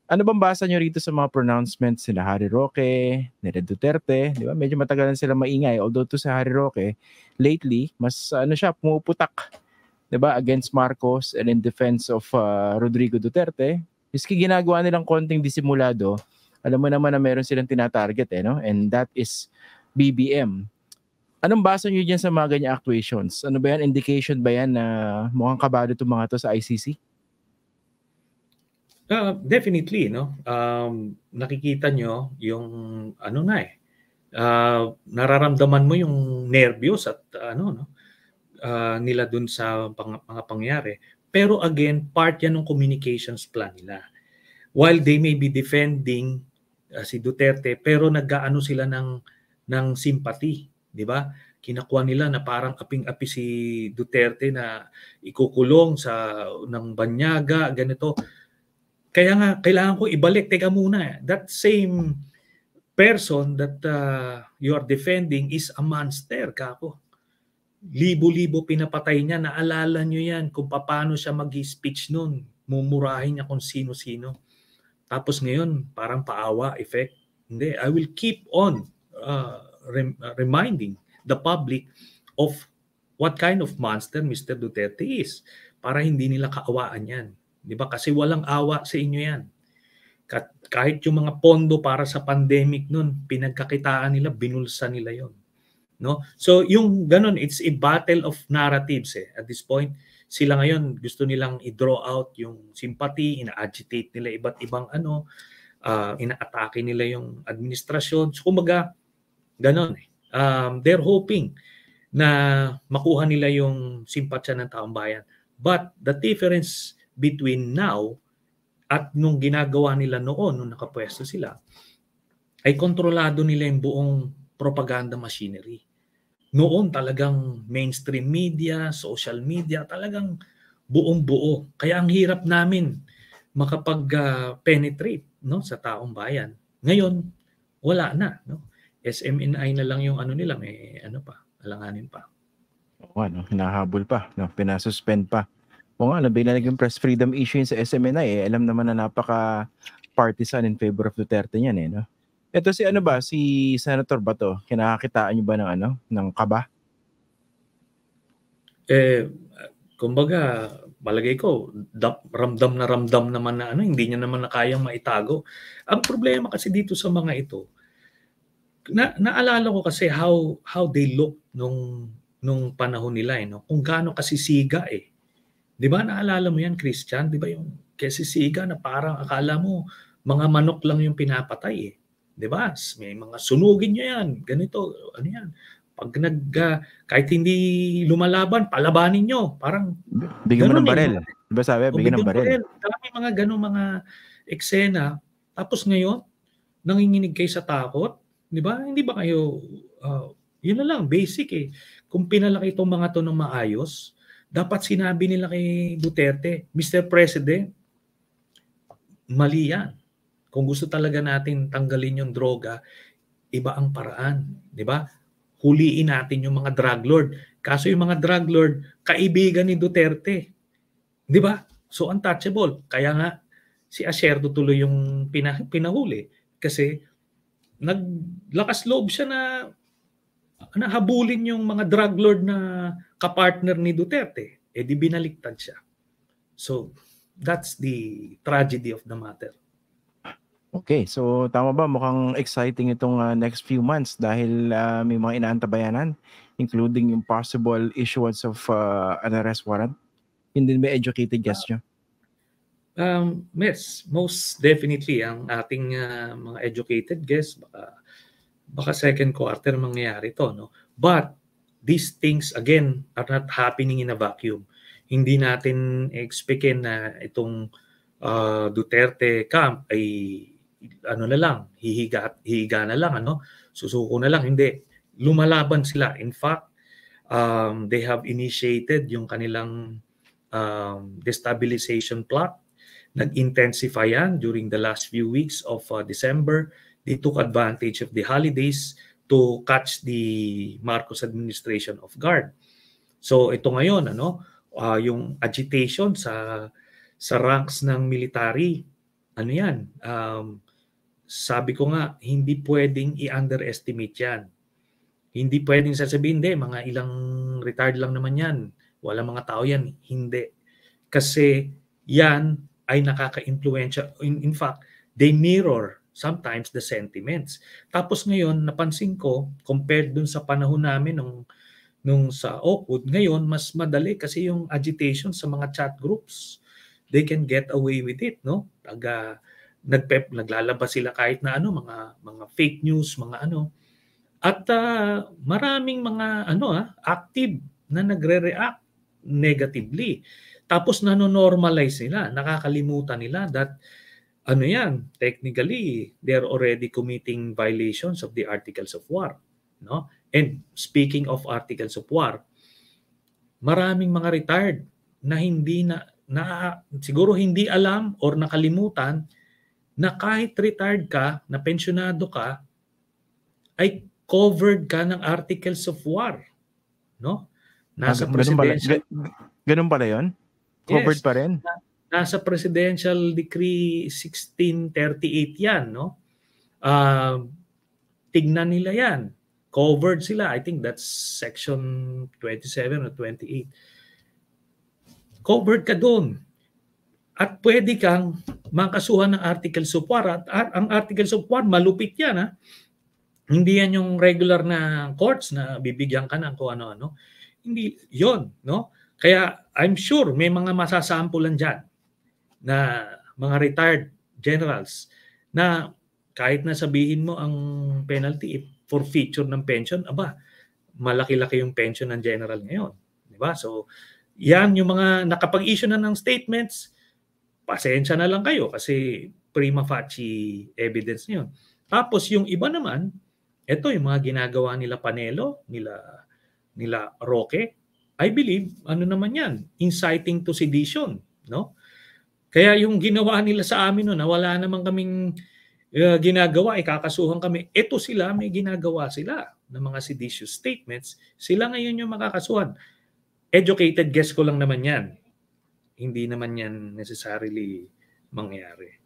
Ano bang basa nyo rito sa mga pronouncements nila Harry Roque, nila Duterte, di ba? Medyo matagal na sila maingay. Although to sa Harry Roque, lately, mas ano siya, pumuputak, di ba? Against Marcos and in defense of Rodrigo Duterte. Miski ginagawa nilang konting disimulado, alam mo naman na meron silang tinatarget no? And that is BBM. Anong basa nyo dyan sa mga ganyang actuations? Ano ba yan? Indication ba yan na mukhang kabado itong mga to sa ICC? Definitely, no? Nakikita nyo yung ano na nararamdaman mo yung nervyos at nila dun sa mga pangyari. Pero again, part yan ng communications plan nila. While they may be defending si Duterte, pero nag-aano sila ng sympathy, di ba? Kinakuha nila na parang aping-api si Duterte na ikukulong ng banyaga, ganito. Kaya nga, kailangan ko ibalik. Teka muna, that same person that you are defending is a monster, kako. Libo-libo pinapatay niya. Naalala nyo yan kung paano siya mag-speech nun. Mumurahin niya kung sino-sino. Tapos ngayon, parang paawa effect. Hindi, I will keep on reminding the public of what kind of monster Mr. Duterte is para hindi nila kaawaan yan. Di ba? Kasi walang awa sa inyo yan. Kahit yung mga pondo para sa pandemic nun, pinagkakitaan nila, binulsa nila yon. No? So yung ganun, it's a battle of narratives at this point. Sila ngayon gusto nilang i-draw out yung sympathy, ina-agitate nila iba't ibang ina-atake nila yung administrasyon. So kumbaga, ganun they're hoping na makuha nila yung simpatya ng taong bayan. But the difference between now at nung ginagawa nila noon, nung nakapwesto sila, ay kontrolado nila yung buong propaganda machinery. Noon talagang mainstream media, social media, talagang buong-buo. Kaya ang hirap namin makapag-penetrate sa taong bayan. Ngayon, wala na. No? SMNI na lang yung nila, may alanganin pa. Hinahabol pa, pinasuspend pa. O nga, bigla naging press freedom issue sa SMNI. Alam naman na napaka-partisan in favor of Duterte niyan. No? Ito si Senator Bato, kinakakitaan niyo ba ng kaba? Kumbaga, palagay ko, ramdam naman na hindi niya naman na kayang maitago. Ang problema kasi dito sa mga ito, naalala ko kasi how they look nung panahon nila, kung gaano kasisiga Di ba naalala mo yan, Christian? Di ba yung kasisiga na parang akala mo mga manok lang yung pinapatay Di ba? May mga sunugin nyo yan. Ganito, yan. Pag kahit hindi lumalaban, palabanin nyo. Parang bigyan mo ng barel. Di ba sabi? Bigyan ng barel. Dami mga ganun mga eksena. Tapos ngayon, nanginginig kayo sa takot. Di ba? Hindi ba kayo, yun na lang, basic Kung pinalaki itong mga to ng maayos, dapat sinabi nila kay Duterte, Mr. President, mali yan. Kung gusto talaga natin tanggalin yung droga, iba ang paraan. Di ba? Huliin natin yung mga drug lord. Kaso yung mga drug lord, kaibigan ni Duterte. Di ba? So untouchable. Kaya nga, si Asierdo tuloy yung pinahuli. Kasi naglakas loob siya na habulin yung mga drug lord na kapartner ni Duterte. Di binaliktad siya. So, that's the tragedy of the matter. Okay, so tama ba? Mukhang exciting itong next few months dahil may mga inaantabayanan, including yung possible issuance of an arrest warrant. Hindi ba educated guess nyo? Yes, most definitely. Ang ating mga educated guess, baka second quarter mangyayari to. No? But these things, again, are not happening in a vacuum. Hindi natin expectin na itong Duterte camp ay hihiga na lang, susuko na lang. Hindi. Lumalaban sila. In fact, they have initiated yung kanilang destabilization plot. Nag-intensify yan during the last few weeks of December. They took advantage of the holidays to catch the Marcos administration off guard. So ito ngayon, yung agitation sa ranks ng military ano yan, sabi ko nga, hindi pwedeng i-underestimate yan. Hindi pwedeng sasabihin, hindi, mga ilang retired lang naman yan. Walang mga tao yan. Hindi. Kasi yan ay nakaka-influensya. In fact, they mirror sometimes the sentiments. Tapos ngayon, napansin ko, compared dun sa panahon namin nung sa Oakwood, ngayon, mas madali kasi yung agitation sa mga chat groups. They can get away with it, no? Naglalabas sila kahit na ano, mga fake news, mga ano. At maraming mga active na nagre-react negatively. Tapos nano-normalize nila, nakakalimutan nila that ano yan, technically they're already committing violations of the Articles of War, no? And speaking of Articles of War, maraming mga retired na hindi na siguro hindi alam or nakalimutan na kahit retired ka, na pensyonado ka, ay covered ka ng Articles of War, no? Nasa presidential ganun pala 'yon? Covered pa rin? Nasa Presidential Decree 1638 yan, no? Tignan nila yan. Covered sila. I think that's section 27 or 28. Covered ka doon. At pwede kang makasuhan ng Articles of War. At ang Articles of War, malupit yan, ha? Hindi yan yung regular na courts na bibigyan ka ng kung ano-ano. Hindi, yon, no? Kaya I'm sure may mga masasampulan dyan na mga retired generals na kahit na sabihin mo ang penalty for forfeiture ng pension, malaki-laki yung pension ng general ngayon. Di ba? So, yan yung mga nakapag-issue na ng statements, pasensya na lang kayo kasi prima facie evidence niyon. Tapos yung iba naman, ito yung mga ginagawa nila Panelo, nila Roque, I believe, ano naman yan, inciting to sedition, no? Kaya yung ginawa nila sa amin na wala naman kaming ginagawa, kakasuhan kami. Ito sila, may ginagawa sila ng mga seditious statements. Sila ngayon yung makakasuhan. Educated guess ko lang naman yan. Hindi naman yan necessarily mangyari.